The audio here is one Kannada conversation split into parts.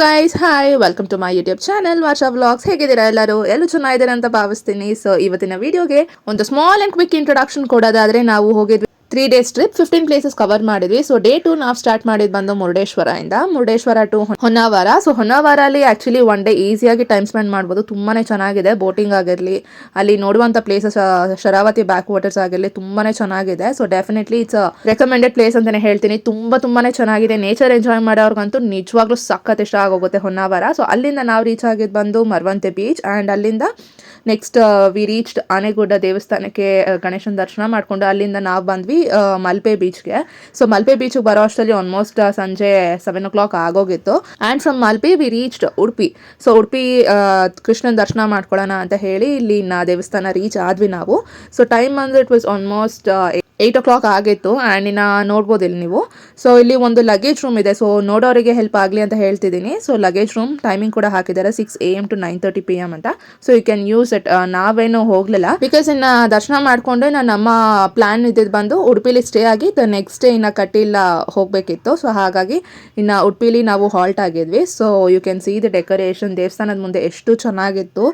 Guys, hi, welcome to my YouTube channel Varsha vlogs. ಹೇಗಿದ್ದೀರಾ ಎಲ್ಲರೂ ಚೆನ್ನಾಗಿದ್ದೀರಾ ಅಂತ ಭಾವಿಸ್ತೀನಿ. ಸೊ ಇವತ್ತಿನ ವಿಡಿಯೋಗೆ ಒಂದು ಸ್ಮಾಲ್ ಅಂಡ್ ಕ್ವಿಕ್ ಇಂಟ್ರೊಡಕ್ಷನ್ ಕೊಡೋದಾದ್ರೆ, ನಾವು ಹೋಗಿದ್ವಿ 3 days ಟ್ರಿಪ್, 15 ಪ್ಲೇಸಸ್ ಕವರ್ ಮಾಡಿದ್ವಿ. ಸೊ ಡೇ 2 ನಾವು ಸ್ಟಾರ್ಟ್ ಮಾಡಿದ್ ಬಂದು ಮುರುಡೇಶ್ವರ ಟು ಹೊನ್ನಾವರ. ಸೊ ಹೊನ್ನಾವರಲ್ಲಿ ಆಕ್ಚುಲಿ ಒನ್ ಡೇ ಈಸಿಯಾಗಿ ಟೈಮ್ ಸ್ಪೆಂಡ್ ಮಾಡ್ಬೋದು. ತುಂಬಾನೇ ಚೆನ್ನಾಗಿದೆ. ಬೋಟಿಂಗ್ ಆಗಿರಲಿ, ಅಲ್ಲಿ ನೋಡುವಂತ ಪ್ಲೇಸಸ್, ಶರಾವತಿ ಬ್ಯಾಕ್ ವಾಟರ್ಸ್ ಆಗಿರಲಿ, ತುಂಬಾನೇ ಚೆನ್ನಾಗಿದೆ. So definitely it's recommended place ಅಂತಾನೆ ಹೇಳ್ತೀನಿ. ತುಂಬಾನೇ ಚೆನ್ನಾಗಿದೆ. ನೇಚರ್ ಎಂಜಾಯ್ ಮಾಡೋರ್ಗಂತೂ ನಿಜವಾಗ್ಲೂ ಸಖತ್ ಇಷ್ಟ ಆಗೋಗುತ್ತೆ ಹೊನ್ನಾವರ. ಸೊ ಅಲ್ಲಿಂದ ನಾವು ರೀಚ್ ಆಗಿದ್ ಬಂದು ಮರವಂತೆ ಬೀಚ್, ಅಂಡ್ ಅಲ್ಲಿಂದ ನೆಕ್ಸ್ಟ್ ವಿ ರೀಚ್ಡ್ ಆನೆಗುಡ್ಡ ದೇವಸ್ಥಾನಕ್ಕೆ ಗಣೇಶನ ದರ್ಶನ ಮಾಡ್ಕೊಂಡು ಅಲ್ಲಿಂದ ನಾವು ಬಂದ್ವಿ ಮಲ್ಪೆ ಬೀಚ್ಗೆ. ಸೊ ಮಲ್ಪೆ ಬೀಚ್ಗೆ ಬರೋ ಅಷ್ಟರಲ್ಲಿ ಆಲ್ಮೋಸ್ಟ್ ಸಂಜೆ 7 o'clock ಆಗೋಗಿತ್ತು. And from Malpe V reached Udupi. So Udupi ಕೃಷ್ಣನ ದರ್ಶನ ಮಾಡ್ಕೊಳ್ಳೋಣ ಅಂತ ಹೇಳಿ ಇಲ್ಲಿ ದೇವಸ್ಥಾನ ರೀಚ್ ಆದ್ವಿ ನಾವು. ಸೊ ಟೈಮ್ ಅಂದ್ರೆ ಇಟ್ ವಾಸ್ ಆಲ್ಮೋಸ್ಟ್ 8 o'clock ಆಗಿತ್ತು. ಆ್ಯಂಡ್ ಇನ್ನು ನೋಡ್ಬೋದು ಇಲ್ಲಿ ನೀವು. ಸೊ ಇಲ್ಲಿ ಒಂದು ಲಗೇಜ್ ರೂಮ್ ಇದೆ. ಸೊ ನೋಡೋರಿಗೆ ಹೆಲ್ಪ್ ಆಗಲಿ ಅಂತ ಹೇಳ್ತಿದ್ದೀನಿ. ಸೊ ಲಗೇಜ್ ರೂಮ್ ಟೈಮಿಂಗ್ ಕೂಡ ಹಾಕಿದ್ದಾರೆ 6 AM to 9:30 PM ಅಂತ. So you can use it. ನಾವೇನು ಹೋಗಲಿಲ್ಲ, ಬಿಕಾಸ್ ಇನ್ನು ದರ್ಶನ ಮಾಡಿಕೊಂಡು ನಮ್ಮ ಪ್ಲಾನ್ ಇದ್ದಿದ್ದು ಬಂದು ಉಡುಪಿಲಿ ಸ್ಟೇ ಆಗಿ ನೆಕ್ಸ್ಟ್ ಡೇ ಇನ್ನು ಕಟೀಲ್ ಹೋಗಬೇಕಿತ್ತು. ಸೊ ಹಾಗಾಗಿ ಇನ್ನು ಉಡುಪಿಲಿ ನಾವು ಹಾಲ್ಟ್ ಆಗಿದ್ವಿ. So you can see the decoration. ದೇವಸ್ಥಾನದ ಮುಂದೆ ಎಷ್ಟು ಚೆನ್ನಾಗಿತ್ತು.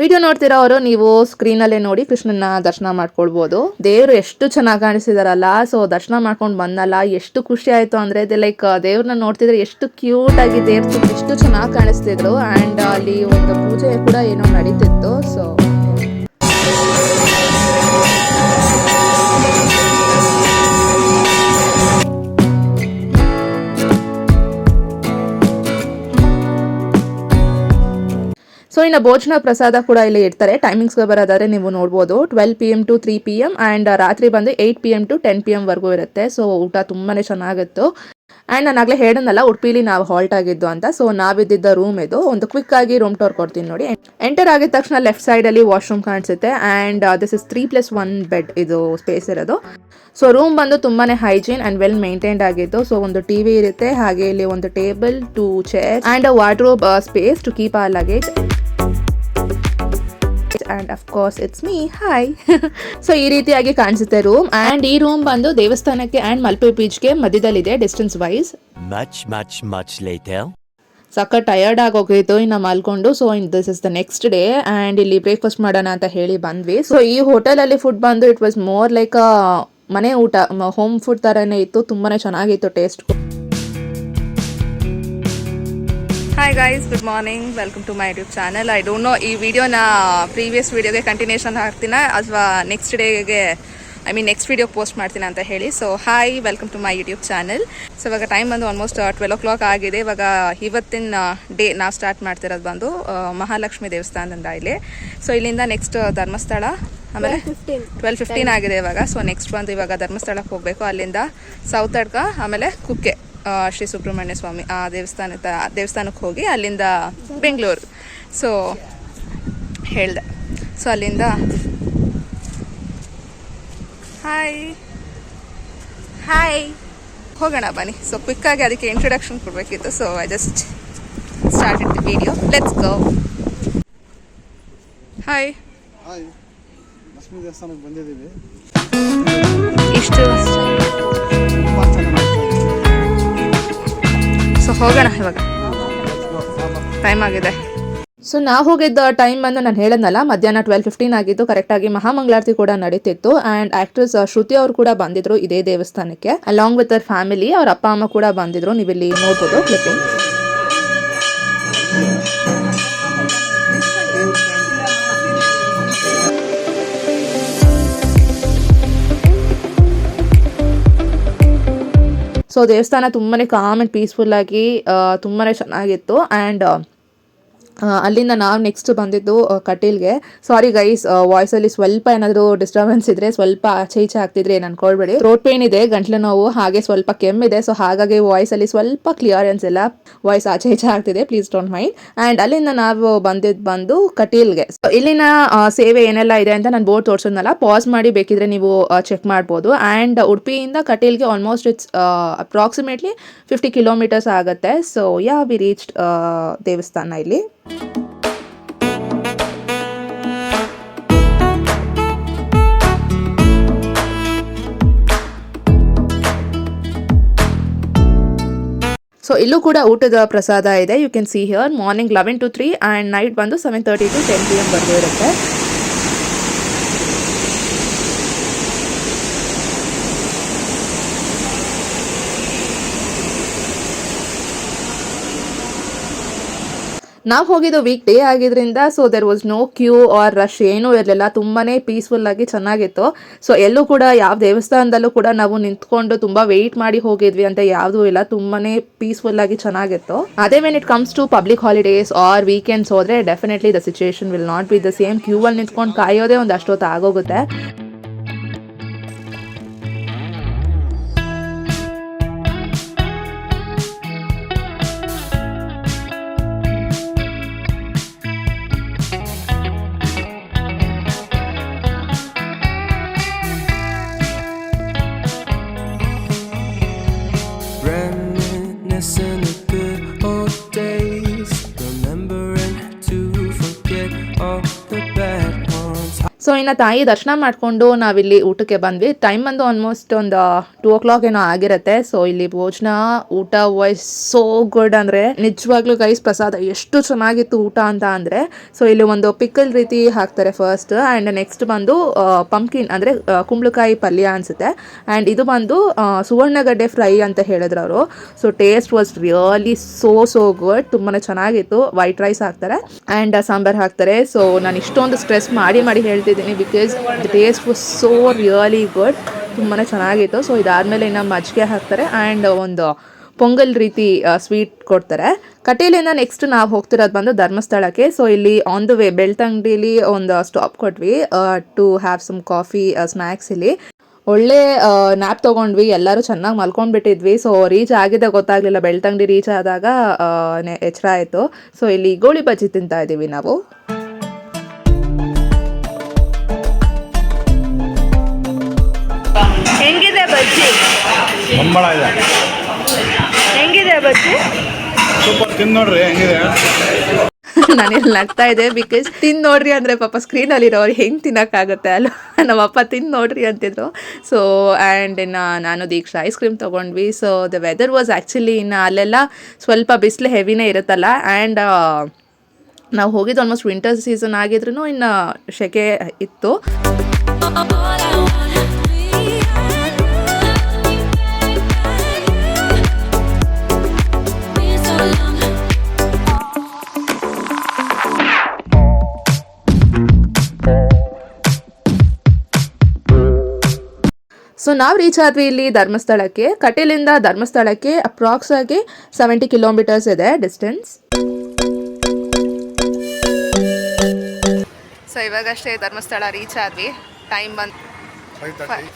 ವಿಡಿಯೋ ನೋಡ್ತಿರೋರು ನೀವು ಸ್ಕ್ರೀನಲ್ಲೇ ನೋಡಿ ಕೃಷ್ಣನ ದರ್ಶನ ಮಾಡ್ಕೊಳ್ಬೋದು. ದೇವ್ರು ಎಷ್ಟು ಚೆನ್ನಾಗಿ ಕಾಣಿಸ್ತಿದಾರಲ್ಲ. ಸೊ ದರ್ಶನ ಮಾಡ್ಕೊಂಡು ಬಂದಲ್ಲ, ಎಷ್ಟು ಖುಷಿ ಆಯ್ತು ಅಂದ್ರೆ, ಲೈಕ್ ದೇವ್ರನ್ನ ನೋಡ್ತಿದ್ರೆ ಎಷ್ಟು ಕ್ಯೂಟ್ ಆಗಿ ದೇವ್ರು ಎಷ್ಟು ಚೆನ್ನಾಗಿ ಕಾಣಿಸ್ತಿದ್ರು. ಅಂಡ್ ಅಲ್ಲಿ ಒಂದು ಪೂಜೆ ಕೂಡ ಏನೋ ನಡೀತಿತ್ತು. ಸೊ ಸೊ ಇನ್ನು ಭೋಜನ ಪ್ರಸಾದ ಕೂಡ ಇಲ್ಲಿ ಇರ್ತಾರೆ. ಟೈಮಿಂಗ್ಸ್ಗೆ ಬರೋದಾದ್ರೆ ನೀವು ನೋಡ್ಬೋದು 12 PM to 3 PM, ಆ್ಯಂಡ್ ರಾತ್ರಿ ಬಂದು 8 PM to 10 PM ವರೆಗೂ ಇರುತ್ತೆ. ಸೊ ಊಟ ತುಂಬಾನೇ ಚೆನ್ನಾಗಿತ್ತು. ಆ್ಯಂಡ್ ನಾನು ಆಗಲೇ ಹೇಳಿದ್ನಲ್ಲ ಉಡುಪಿಲಿ ನಾವು ಹಾಲ್ಟ್ ಆಗಿದ್ದು ಅಂತ. ಸೊ ನಾವಿದ್ದಿದ್ದ ರೂಮ್ ಇದು. ಒಂದು ಕ್ವಿಕ್ ಆಗಿ ರೂಮ್ ಟೂರ್ ಕೊಡ್ತೀನಿ ನೋಡಿ. ಎಂಟರ್ ಆಗಿದ ತಕ್ಷಣ ಲೆಫ್ಟ್ ಸೈಡಲ್ಲಿ ವಾಶ್ರೂಮ್ ಕಾಣಿಸುತ್ತೆ. ಆ್ಯಂಡ್ ದಿಸ್ ಇಸ್ 3+1 ಬೆಡ್ ಇದು ಸ್ಪೇಸ್ ಇರೋದು. ಸೊ ರೂಮ್ ಬಂದು ತುಂಬಾನೇ ಹೈಜೀನ್ ಅಂಡ್ ವೆಲ್ ಮೇಂಟೈನ್ಡ್ ಆಗಿತ್ತು. ಸೊ ಒಂದು ಟಿವಿ ಇರುತ್ತೆ, ಹಾಗೆ ಇಲ್ಲಿ ಒಂದು table, 2 chairs and a wardrobe space to keep our luggage. And of course it's me, hi. So ಈ ರೀತಿಯಾಗಿ ಕಾಣಿಸುತ್ತೆ ರೂಮ್. ಅಂಡ್ ಈ ರೂಮ್ ಬಂದು ದೇವಸ್ಥಾನಕ್ಕೆ ಅಂಡ್ ಮಲ್ಪೆ ಬೀಚ್ಗೆ ಮಧ್ಯದಲ್ಲಿದೆ ಡಿಸ್ಟೆನ್ಸ್ ವೈಸ್. much later. ಸಖತ್ ಟಯರ್ಡ್ ಆಗೋಗಿತ್ತು ಇನ್ನು ಮಲ್ಕೊಂಡು. So this is the next day. And ಇಲ್ಲಿ ಬ್ರೇಕ್ಫಾಸ್ಟ್ ಮಾಡೋಣ ಅಂತ ಹೇಳಿ ಬಂದ್ವಿ. ಸೊ ಈ ಹೋಟೆಲ್ ಅಲ್ಲಿ ಫುಡ್ ಬಂದು ಇಟ್ ವಾಸ್ ಮೋರ್ ಲೈಕ್ ಮನೆ ಊಟ, ಹೋಮ್ ಫುಡ್ ತರನೇ ಇತ್ತು. ತುಂಬಾನೇ ಚೆನ್ನಾಗಿತ್ತು taste. Hi guys, good morning, welcome to my YouTube channel. I don't know ಈ ವಿಡಿಯೋನ ಪ್ರೀವಿಯಸ್ ವಿಡಿಯೋಗೆ ಕಂಟಿನ್ಯೂಷನ್ ಹಾಕ್ತೀನ ಅಥವಾ ನೆಕ್ಸ್ಟ್ ಡೇಗೆ ನೆಕ್ಸ್ಟ್ ವಿಡಿಯೋ ಪೋಸ್ಟ್ ಮಾಡ್ತೀನಿ ಅಂತ ಹೇಳಿ. So hi, welcome to my YouTube channel. So ಇವಾಗ ಟೈಮ್ ಬಂದು ಆಲ್ಮೋಸ್ಟ್ 12 o'clock ಆಗಿದೆ. ಇವಾಗ ಇವತ್ತಿನ ಡೇ ನಾವು ಸ್ಟಾರ್ಟ್ ಮಾಡ್ತಿರೋದು ಬಂದು ಮಹಾಲಕ್ಷ್ಮಿ ದೇವಸ್ಥಾನದಿಂದ ಇಲ್ಲಿ. ಸೊ ಇಲ್ಲಿಂದ ನೆಕ್ಸ್ಟ್ ಧರ್ಮಸ್ಥಳ, ಆಮೇಲೆ 12:15 ಆಗಿದೆ ಇವಾಗ. ಸೊ ನೆಕ್ಸ್ಟ್ ಬಂದು ಇವಾಗ ಧರ್ಮಸ್ಥಳಕ್ಕೆ ಹೋಗಬೇಕು. ಅಲ್ಲಿಂದ ಸೌತಡ್ಕ, ಆಮೇಲೆ ಕುಕ್ಕೆ ಶ್ರೀ ಸುಬ್ರಹ್ಮಣ್ಯ ಸ್ವಾಮಿ ಆ ದೇವಸ್ಥಾನಕ್ಕೆ ಹೋಗಿ ಅಲ್ಲಿಂದ ಬೆಂಗಳೂರು. ಸೊ ಹೇಳ್ದೆ. ಸೊ ಅಲ್ಲಿಂದ ಹಾಯ್ ಹೋಗೋಣ ಬನ್ನಿ. ಸೊ ಕ್ವಿಕ್ಕಾಗಿ ಅದಕ್ಕೆ ಇಂಟ್ರೊಡಕ್ಷನ್ ಕೊಡಬೇಕಿತ್ತು. So I just started the video. Let's go. Hi, Lakshmi ದೇವಸ್ಥಾನಕ್ಕೆ ಬಂದಿದ್ದೀವಿ. ಇಷ್ಟು ಸೊ ಹೋಗೋಣ ಇವಾಗ, ಟೈಮ್ ಆಗಿದೆ. ಸೊ ನಾವು ಹೋಗಿದ್ದ ಟೈಮ್ ಬಂದು ನಾನು ಹೇಳದ್ನಲ್ಲ ಮಧ್ಯಾಹ್ನ 12:15 ಆಗಿತ್ತು. ಕರೆಕ್ಟಾಗಿ ಮಹಾಮಂಗಳಾರತಿ ಕೂಡ ನಡೀತಿತ್ತು. ಆ್ಯಂಡ್ ಆಕ್ಟ್ರೆಸ್ ಶ್ರುತಿ ಅವರು ಕೂಡ ಬಂದಿದ್ರು ಇದೇ ದೇವಸ್ಥಾನಕ್ಕೆ, ಅಲಾಂಗ್ ವಿತ್ ಅವರ್ ಫ್ಯಾಮಿಲಿ. ಅವ್ರ ಅಪ್ಪ ಅಮ್ಮ ಕೂಡ ಬಂದಿದ್ರು. ನೀವಿಲ್ಲಿ ನೋಡ್ಬೋದು ಕ್ಲಿಪ್ಪಿಂಗ್. ಸೊ ದೇವಸ್ಥಾನ ತುಂಬಾನೇ ಕಾಮ್ ಅಂಡ್ ಪೀಸ್ಫುಲ್ ಆಗಿ ತುಂಬಾನೇ ಚೆನ್ನಾಗಿತ್ತು. ಆ್ಯಂಡ್ ಅಲ್ಲಿಂದ ನಾವು ನೆಕ್ಸ್ಟ್ ಬಂದಿದ್ದು ಕಟೀಲ್ಗೆ. ಸಾರಿ ಗೈಸ್, ವಾಯ್ಸಲ್ಲಿ ಸ್ವಲ್ಪ ಏನಾದರೂ ಡಿಸ್ಟರ್ಬೆನ್ಸ್ ಇದ್ರೆ ಸ್ವಲ್ಪ ಆಚೆ ಈಚೆ ಆಗ್ತಿದ್ರೆ ಏನು ಅನ್ಕೊಳ್ಬೇಡಿ. ಥ್ರೋಟ್ ಪೇನ್ ಇದೆ, ಗಂಟ್ಲು ನೋವು, ಹಾಗೆ ಸ್ವಲ್ಪ ಕೆಮ್ಮಿದೆ. ಸೊ ಹಾಗಾಗಿ ವಾಯ್ಸಲ್ಲಿ ಸ್ವಲ್ಪ ಕ್ಲಿಯರೆನ್ಸ್ ಇಲ್ಲ, ವಾಯ್ಸ್ ಆಚೆ ಈಚೆ ಆಗ್ತಿದೆ, ಪ್ಲೀಸ್ ಡೋಂಟ್ ಮೈಂಡ್. ಆ್ಯಂಡ್ ಅಲ್ಲಿಂದ ನಾವು ಬಂದು ಕಟೀಲ್ಗೆ. ಸೊ ಇಲ್ಲಿನ ಸೇವೆ ಏನೆಲ್ಲ ಇದೆ ಅಂತ ನಾನು ಬೋರ್ಡ್ ತೋರಿಸೋದ್ನಲ್ಲ, ಪಾಸ್ ಮಾಡಿ ಬೇಕಿದ್ರೆ ನೀವು ಚೆಕ್ ಮಾಡ್ಬೋದು. ಆ್ಯಂಡ್ ಉಡುಪಿಯಿಂದ ಕಟೀಲ್ಗೆ ಆಲ್ಮೋಸ್ಟ್ ಇಟ್ಸ್ ಅಪ್ರಾಕ್ಸಿಮೇಟ್ಲಿ 50 kilometers ಆಗುತ್ತೆ. ಸೊ ಯಾ ವಿ ರೀಚ್ಡ್ ದೇವಸ್ಥಾನ ಇಲ್ಲಿ. ಸೊ ಇಲ್ಲೂ ಕೂಡ ಊಟದ ಪ್ರಸಾದ ಇದೆ. You can see here morning 11 to 3 and night ಬಂದು 7:30 to 10 PM ವರೆಗೂ ಇರುತ್ತೆ. ನಾವು ಹೋಗಿದ್ದು ವೀಕ್ ಡೇ ಆಗಿದ್ರಿಂದ so there was no queue or rush ಏನೂ ಇರಲಿಲ್ಲ. ತುಂಬಾ ಪೀಸ್ಫುಲ್ ಆಗಿ ಚೆನ್ನಾಗಿತ್ತು. ಸೊ ಎಲ್ಲೂ ಕೂಡ ಯಾವ ದೇವಸ್ಥಾನದಲ್ಲೂ ಕೂಡ ನಾವು ನಿಂತ್ಕೊಂಡು ತುಂಬ ವೆಯ್ಟ್ ಮಾಡಿ ಹೋಗಿದ್ವಿ ಅಂತ ಯಾವುದೂ ಇಲ್ಲ. ತುಂಬಾ ಪೀಸ್ಫುಲ್ ಆಗಿ ಚೆನ್ನಾಗಿತ್ತು. ಅದೇ when it comes to public holidays or weekends ಹೋದರೆ definitely the situation will not be the same. Queue ಅಲ್ಲಿ ನಿಂತ್ಕೊಂಡು ಕಾಯೋದೇ ಒಂದು ಅಷ್ಟೊತ್ತು ಆಗೋಗುತ್ತೆ. Reminiscing the good old days, remembering to forget all the bad ones. So ಇನ್ನು ತಾಯಿ ದರ್ಶನ ಮಾಡಿಕೊಂಡು ನಾವಿಲ್ಲಿ ಊಟಕ್ಕೆ ಬಂದ್ವಿ. ಟೈಮ್ ಬಂದು ಆಲ್ಮೋಸ್ಟ್ ಒಂದು 2 o'clock ಏನೋ ಆಗಿರುತ್ತೆ. ಸೊ ಇಲ್ಲಿ ಭೋಜನ ಊಟ ವಾಯ್ಸ್ ಸೋ ಗುಡ್ ಅಂದರೆ ನಿಜವಾಗ್ಲೂ ಗೈಸ್ ಪ್ರಸಾದ ಎಷ್ಟು ಚೆನ್ನಾಗಿತ್ತು ಊಟ ಅಂತ ಅಂದರೆ. ಸೊ ಇಲ್ಲಿ ಒಂದು ಪಿಕಲ್ ರೀತಿ ಹಾಕ್ತಾರೆ ಫಸ್ಟ್ ಆ್ಯಂಡ್ ನೆಕ್ಸ್ಟ್ ಬಂದು ಪಂಪ್ಕಿನ್ ಅಂದರೆ ಕುಂಬಳಕಾಯಿ ಪಲ್ಯ ಅನಿಸುತ್ತೆ ಆ್ಯಂಡ್ ಇದು ಬಂದು ಸುವರ್ಣಗಡ್ಡೆ ಫ್ರೈ ಅಂತ ಹೇಳಿದ್ರು ಅವರು. So taste was really so good. ತುಂಬಾ ಚೆನ್ನಾಗಿತ್ತು. ವೈಟ್ ರೈಸ್ ಹಾಕ್ತಾರೆ ಆ್ಯಂಡ್ ಸಾಂಬಾರು ಹಾಕ್ತಾರೆ. ಸೊ ನಾನು ಇಷ್ಟೊಂದು ಸ್ಟ್ರೆಸ್ ಮಾಡಿ ಹೇಳ್ತಿದ್ದೀನಿ because the taste was so really good. ತುಂಬಾ ಚೆನ್ನಾಗಿತ್ತು. ಸೊ ಇದಾದಮೇಲೆ ಇನ್ನು ಮಜ್ಜಿಗೆ ಹಾಕ್ತಾರೆ ಆ್ಯಂಡ್ ಒಂದು ಪೊಂಗಲ್ ರೀತಿ ಸ್ವೀಟ್ ಕೊಡ್ತಾರೆ. ಕಟೀಲಿಂದ ನೆಕ್ಸ್ಟ್ ನಾವು ಹೋಗ್ತಿರೋದು ಬಂದು ಧರ್ಮಸ್ಥಳಕ್ಕೆ. ಸೊ ಇಲ್ಲಿ ಆನ್ ದ ವೇ ಬೆಳ್ತಂಗಡಿಲಿ ಒಂದು ಸ್ಟಾಪ್ ಕೊಟ್ವಿ to have some coffee snacks. ಇಲ್ಲಿ ಒಳ್ಳೆ ನ್ಯಾಪ್ ತೊಗೊಂಡ್ವಿ. ಎಲ್ಲರೂ ಚೆನ್ನಾಗಿ ಮಲ್ಕೊಂಡ್ಬಿಟ್ಟಿದ್ವಿ. ಸೊ ರೀಚ್ ಆಗಿದೆ ಗೊತ್ತಾಗಲಿಲ್ಲ. ಬೆಳ್ತಂಗಡಿ ರೀಚ್ ಆದಾಗ ಎಚ್ಚರ ಆಯಿತು. ಸೊ ಇಲ್ಲಿ ಗೋಳಿ ಬಜ್ಜಿ ತಿಂತಾ ಇದ್ದೀವಿ ನಾವು. ಹೆಂಗಿದೆ ಬಜ್ಜಿ? ಕಂಬಳ ಇದೆ. ಹೆಂಗಿದೆ ಬಜ್ಜಿ? ಸೂಪರ್. ತಿಂದು ನೋಡ್ರಿ ಹೆಂಗಿದೆ. ನಾನಿಲ್ಲಿ ನಗ್ತಾ ಇದೆ ಬಿಕಾಸ್ ತಿಂದು ನೋಡ್ರಿ ಅಂದರೆ ಪಾಪ ಸ್ಕ್ರೀನಲ್ಲಿ ಇರೋರು ಹೆಂಗೆ ತಿನ್ನೋಕ್ಕಾಗುತ್ತೆ ಅಲ್ಲ. ನಮ್ಮಪ್ಪ ತಿಂದು ನೋಡ್ರಿ ಅಂತಿದ್ರು. ಸೊ ಆ್ಯಂಡ್ ಇನ್ನು ನಾನು ದೀಕ್ಷಾ ಐಸ್ ಕ್ರೀಮ್ ತೊಗೊಂಡ್ವಿ. So the weather was actually ಇನ್ನು ಅಲ್ಲೆಲ್ಲ ಸ್ವಲ್ಪ ಬಿಸಿಲು ಹೆವಿನೇ ಇರುತ್ತಲ್ಲ ಆ್ಯಂಡ್ ನಾವು ಹೋಗಿದ್ದು ಆಲ್ಮೋಸ್ಟ್ ವಿಂಟರ್ ಸೀಸನ್ ಆಗಿದ್ರು ಇನ್ನು ಸೆಕೆ ಇತ್ತು. ಸೊ ನಾವು ರೀಚ್ ಆದ್ವಿ ಇಲ್ಲಿ ಧರ್ಮಸ್ಥಳಕ್ಕೆ. ಕಟೀಲಿಂದ ಧರ್ಮಸ್ಥಳಕ್ಕೆ ಅಪ್ರಾಕ್ಸ್ ಆಗಿ 70 kilometers ಇದೆ ಡಿಸ್ಟೆನ್ಸ್. ಸೊ ಇವಾಗಷ್ಟೇ ಧರ್ಮಸ್ಥಳ ರೀಚ್ ಆದ್ವಿ. ಟೈಮ್ ಬಂದು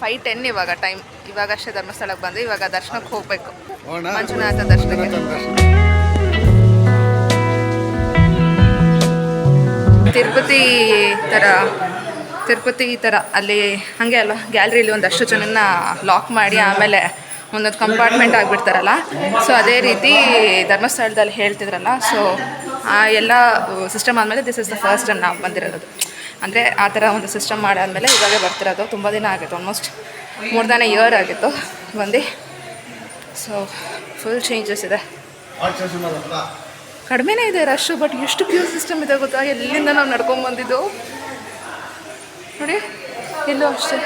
5:10 ಇವಾಗ ಟೈಮ್. ಇವಾಗಷ್ಟೇ ಧರ್ಮಸ್ಥಳಕ್ಕೆ ಬಂದು ಇವಾಗ ದರ್ಶನಕ್ಕೆ ಹೋಗ್ಬೇಕು. ಮಂಜುನಾಥ ದರ್ಶನಕ್ಕೆ. ತಿರುಪತಿ ಥರ ಅಲ್ಲಿ ಹಾಗೆ ಅಲ್ವಾ, ಗ್ಯಾಲರಿಲಿ ಒಂದಷ್ಟು ಜನನ ಲಾಕ್ ಮಾಡಿ ಆಮೇಲೆ ಒಂದೊಂದು ಕಂಪಾರ್ಟ್ಮೆಂಟ್ ಆಗಿಬಿಡ್ತಾರಲ್ಲ. ಸೊ ಅದೇ ರೀತಿ ಧರ್ಮಸ್ಥಳದಲ್ಲಿ ಹೇಳ್ತಿದ್ರಲ್ಲ. ಸೊ ಆ ಎಲ್ಲ ಸಿಸ್ಟಮ್ ಆದಮೇಲೆ this is the first time ನಾವು ಬಂದಿರೋದು. ಅಂದರೆ ಆ ಥರ ಒಂದು ಸಿಸ್ಟಮ್ ಮಾಡಾದಮೇಲೆ ಇವಾಗ ಬರ್ತಿರೋದು. ತುಂಬ ದಿನ ಆಗಿತ್ತು, almost more than A year ಆಗಿತ್ತು ಬಂದು. ಸೊ ಫುಲ್ ಚೇಂಜಸ್ ಇದೆ. ಕಡಿಮೆನೇ ಇದೆ ರಶ್ಶು, ಬಟ್ ಎಷ್ಟು ಕ್ಯೂ ಸಿಸ್ಟಮ್ ಇದೆ ಗೊತ್ತಾ. ಎಲ್ಲಿಂದ ನಾವು ನಡ್ಕೊಂಬಂದಿದ್ದು ನೋಡಿ, ಎಲ್ಲೂ ಅಷ್ಟೇ.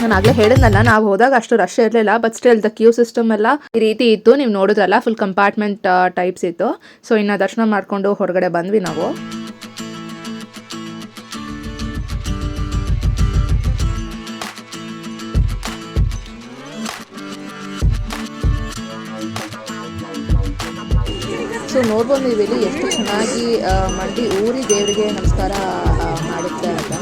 ನಾನು ಆಗಲೇ ಹೇಳಿದ್ನಲ್ಲ, ನಾವು ಹೋದಾಗ ಅಷ್ಟು ರಶ್ ಇರಲಿಲ್ಲ, but still the Q system ಎಲ್ಲ ಈ ರೀತಿ ಇತ್ತು. ನೀವು ನೋಡಿದ್ರಲ್ಲ, ಫುಲ್ ಕಂಪಾರ್ಟ್ಮೆಂಟ್ ಟೈಪ್ಸ್ ಇತ್ತು. ಸೊ ಇನ್ನು ದರ್ಶನ ಮಾಡಿಕೊಂಡು ಹೊರಗಡೆ ಬಂದ್ವಿ ನಾವು. ಸೊ ನೋಡ್ಬೋದು ನೀವು ಇಲ್ಲಿ ಎಷ್ಟು ಚೆನ್ನಾಗಿ ಮಂಡಿ ಊರಿ ದೇವರಿಗೆ ನಮಸ್ಕಾರ ಮಾಡುತ್ತೆ ಅಂತ.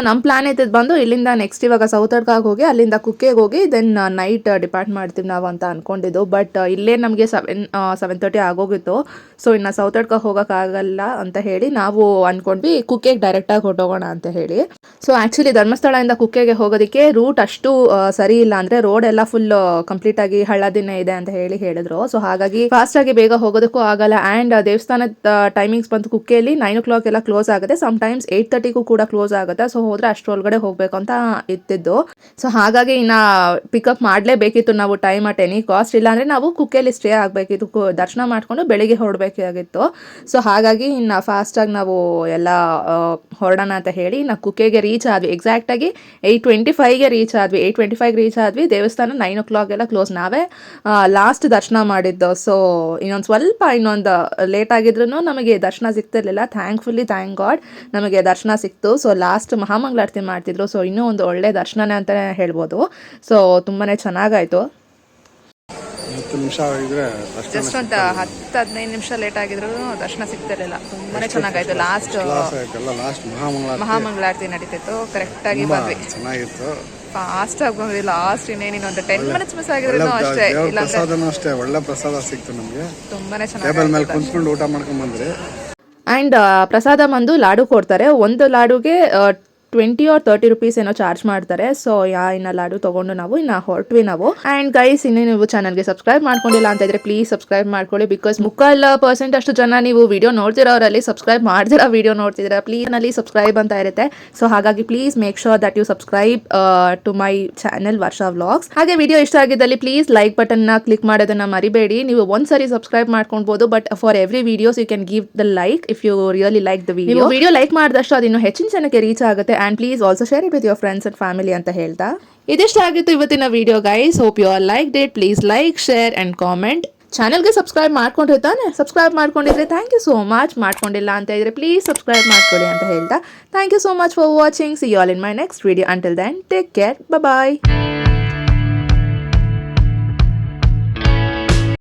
ನಮ್ಮ ಪ್ಲಾನ್ ಇದ್ದಿದ್ದು ಬಂದು ಇಲ್ಲಿಂದ ನೆಕ್ಸ್ಟ್ ಇವಾಗ ಸೌತಡ್ಕಾಗಿ ಹೋಗಿ ಅಲ್ಲಿಂದ ಕುಕ್ಕೆಗೆ ಹೋಗಿ ದೆನ್ ನೈಟ್ ಡಿಪಾರ್ಟ್ ಮಾಡ್ತೀವಿ ನಾವು ಅಂತ ಅನ್ಕೊಂಡಿದ್ದು. ಬಟ್ ಇಲ್ಲೇ ನಮಗೆ 7:30 ಆಗೋಗಿತ್ತು. ಸೊ ಇನ್ನು ಸೌತಡ್ಕಾಗಿ ಹೋಗೋಕ್ಕಾಗಲ್ಲ ಅಂತ ಹೇಳಿ ನಾವು ಅಂದ್ಕೊಂಡ್ವಿ ಕುಕ್ಕೆಗೆ ಡೈರೆಕ್ಟಾಗಿ ಹೊರಟೋಗೋಣ ಅಂತ ಹೇಳಿ. ಸೊ ಆ್ಯಕ್ಚುಲಿ ಧರ್ಮಸ್ಥಳದಿಂದ ಕುಕ್ಕೆಗೆ ಹೋಗೋದಕ್ಕೆ ರೂಟ್ ಅಷ್ಟು ಸರಿ ಇಲ್ಲ, ಅಂದರೆ ರೋಡ್ ಎಲ್ಲ ಫುಲ್ ಕಂಪ್ಲೀಟ್ ಆಗಿ ಹಳ್ಳದಿನೇ ಇದೆ ಅಂತ ಹೇಳಿದ್ರು. ಸೊ ಹಾಗಾಗಿ ಫಾಸ್ಟ್ ಆಗಿ ಬೇಗ ಹೋಗೋದಕ್ಕೂ ಆಗಲ್ಲ. ಆ್ಯಂಡ್ ದೇವಸ್ಥಾನದ ಟೈಮಿಂಗ್ಸ್ ಬಂದು ಕುಕ್ಕೆಯಲ್ಲಿ 9 o'clock ಎಲ್ಲ ಕ್ಲೋಸ್ ಆಗುತ್ತೆ, ಸಮ್ಟೈಮ್ಸ್ 8:30ಗೂ ಕೂಡ ಕ್ಲೋಸ್ ಆಗುತ್ತೆ. ಸೊ ಹೋದ್ರೆ ಅಷ್ಟರೊಳಗಡೆ ಹೋಗ್ಬೇಕು ಅಂತ ಇತ್ತಿದ್ದು. ಸೊ ಹಾಗಾಗಿ ಇನ್ನು ಪಿಕಪ್ ಮಾಡಲೇಬೇಕಿತ್ತು ನಾವು ಟೈಮ್ ಅಟ್ ಎನಿ ಕಾಸ್ಟ್, ಇಲ್ಲಾಂದರೆ ನಾವು ಕುಕ್ಕೆಯಲ್ಲಿ ಸ್ಟೇ ಆಗಬೇಕಿತ್ತು, ದರ್ಶನ ಮಾಡಿಕೊಂಡು ಬೆಳಿಗ್ಗೆ ಹೊರಡಬೇಕಾಗಿತ್ತು. ಸೊ ಹಾಗಾಗಿ ಇನ್ನು ಫಾಸ್ಟಾಗಿ ನಾವು ಎಲ್ಲ ಹೊರಡೋಣ ಅಂತ ಹೇಳಿ ಇನ್ನು ಕುಕ್ಕೆಗೆ ರೀಚ್ ಆದ್ವಿ. ಎಕ್ಸಾಕ್ಟಾಗಿ 8:25ಗೆ ರೀಚ್ ಆದ್ವಿ. 8:25 ರೀಚ್ ಆದ್ವಿ. ದೇವಸ್ಥಾನ 9 o'clock ಎಲ್ಲ ಕ್ಲೋಸ್. ನಾವೇ ಲಾಸ್ಟ್ ದರ್ಶನ ಮಾಡಿದ್ದು. ಸೊ ಇನ್ನೊಂದು ಲೇಟ್ ಆಗಿದ್ರು ನಮಗೆ ದರ್ಶನ ಸಿಗ್ತಿರ್ಲಿಲ್ಲ. ಥ್ಯಾಂಕ್ಫುಲಿ ಥ್ಯಾಂಕ್ ಗಾಡ್ ನಮಗೆ ದರ್ಶನ ಸಿಕ್ತು. ಸೊ ಲಾಸ್ಟ್ ಮಹಾಮಂಗಳಾರತಿ ಮಾಡ್ತಿದ್ರು. ಸೊ ಇನ್ನೂ ಒಂದು ಒಳ್ಳೆ ದರ್ಶನನೇ ಅಂತಲೇ ಹೇಳ್ಬೋದು. ಸೊ ತುಂಬಾ ಚೆನ್ನಾಗಾಯಿತು. 10 ನಿಮಿಷ ಆಗಿದ್ರೆ ಜಸ್ಟ್ ಒಂದು 10-15 ನಿಮಿಷ ಲೇಟ್ ಆಗಿದ್ರು ದರ್ಶನ ಸಿಗ್ತಿರ್ಲಿಲ್ಲ. ತುಂಬಾ ಚೆನ್ನಾಗಾಯ್ತು. ಲಾಸ್ಟ್ ಮಹಾಮಂಗಳಾರತಿ ನಡೀತಿತ್ತು, ಕರೆಕ್ಟಾಗಿ ಬಂದ್ವಿ. ಚೆನ್ನಾಗಿತ್ತು, ಫಾಸ್ಟ್ ಆಗಿ ಬಂದ್ವಿ. ಲಾಸ್ಟ್ ಇನ್ನೇನಿನ್ನೊಂದು 10 minutes ಮಿಸ್ ಆಗಿದ್ರು ಅಷ್ಟೇ. ಅಷ್ಟೇ ಒಳ್ಳೆ ಪ್ರಸಾದ ಸಿಕ್ತು ನಮಗೆ. ತುಂಬಾನೇ ಟೇಬಲ್ ಮೇಲೆ ಚೆನ್ನಾಗಿ. ಕುಂತ್ಕೊಂಡು ಊಟ ಮಾಡ್ಕೊಂಡ್ ಬಂದ್ರಿ. ಆ್ಯಂಡ್ ಪ್ರಸಾದ ಬಂದು ಲಾಡು ಕೊಡ್ತಾರೆ. ಒಂದು ಲಾಡುಗೆ 20 or 30 rupees ಏನೋ ಚಾರ್ಜ್ ಮಾಡ್ತಾರೆ. ಸೊ ಇನ್ನು ಲಾಡು ತೊಗೊಂಡು ನಾವು ಇನ್ನು ಹೊರಟ್ವಿ ನಾವು. ಆ್ಯಂಡ್ ಗೈಸ್, ಇನ್ನೇ ನೀವು ಚಾನಲ್ಗೆ ಸಬ್ಸ್ಕ್ರೈಬ್ ಮಾಡ್ಕೊಂಡಿಲ್ಲ ಅಂತ ಇದ್ರೆ ಪ್ಲೀಸ್ ಸಬ್ಸ್ಕ್ರೈಬ್ ಮಾಡ್ಕೊಳ್ಳಿ. ಬಿಕಾಸ್ 3% ಅಷ್ಟು ಜನ ನೀವು ವಿಡಿಯೋ ನೋಡ್ತಿರೋರಲ್ಲಿ ಸಬ್ಸ್ಕ್ರೈಬ್ ಮಾಡ್ದಿರೋ ವಿಡಿಯೋ ನೋಡ್ತಿದ್ದೀರಾ. ಪ್ಲೀಸ್ ನಲ್ಲಿ ಸಬ್ಸ್ಕ್ರೈಬ್ ಅಂತ ಇರುತ್ತೆ. ಸೊ ಹಾಗಾಗಿ please make sure that you subscribe to my channel Varsha vlogs. ಹಾಗೆ ವಿಡಿಯೋ ಇಷ್ಟ ಆಗಿದ್ದಲ್ಲಿ ಪ್ಲೀಸ್ ಲೈಕ್ ಬಟನ್ನ ಕ್ಲಿಕ್ ಮಾಡೋದನ್ನ ಮರಿಬೇಡಿ. ನೀವು ಒಂದ್ಸರಿ ಸಬ್ಸ್ಕ್ರೈಬ್ ಮಾಡ್ಕೊಳ್ಬೋದು, but for every videos you can give the like if you really like the video. Video like ಮಾಡಿದಷ್ಟು ಅದು ಇನ್ನೂ ಹೆಚ್ಚಿನ ಜನಕ್ಕೆ ರೀಚ್ ಆಗುತ್ತೆ. And please also share it with your friends and family ಅಂತ ಹೇಳ್ತಾ ಇದಿಷ್ಟ ಆಗಿತ್ತು ಇವತ್ತಿನ video guys. Hope you all like it. Please like, share and comment. ಚಾನಲ್ಗೆ ಸಬ್ಸ್ಕ್ರೈಬ್ ಮಾಡ್ಕೊಂಡಿರ್ತಾನೆ. ಸಬ್ಸ್ಕ್ರೈಬ್ ಮಾಡ್ಕೊಂಡಿದ್ರೆ ಥ್ಯಾಂಕ್ ಯು ಸೋ ಮಚ್. ಮಾಡ್ಕೊಂಡಿಲ್ಲ ಅಂತ ಇದ್ರೆ ಪ್ಲೀಸ್ ಸಬ್ಸ್ಕ್ರೈಬ್ ಮಾಡ್ಕೊಳ್ಳಿ ಅಂತ ಹೇಳ್ತಾ thank you so much for watching. See you all in my next video. Until then take care. Bye.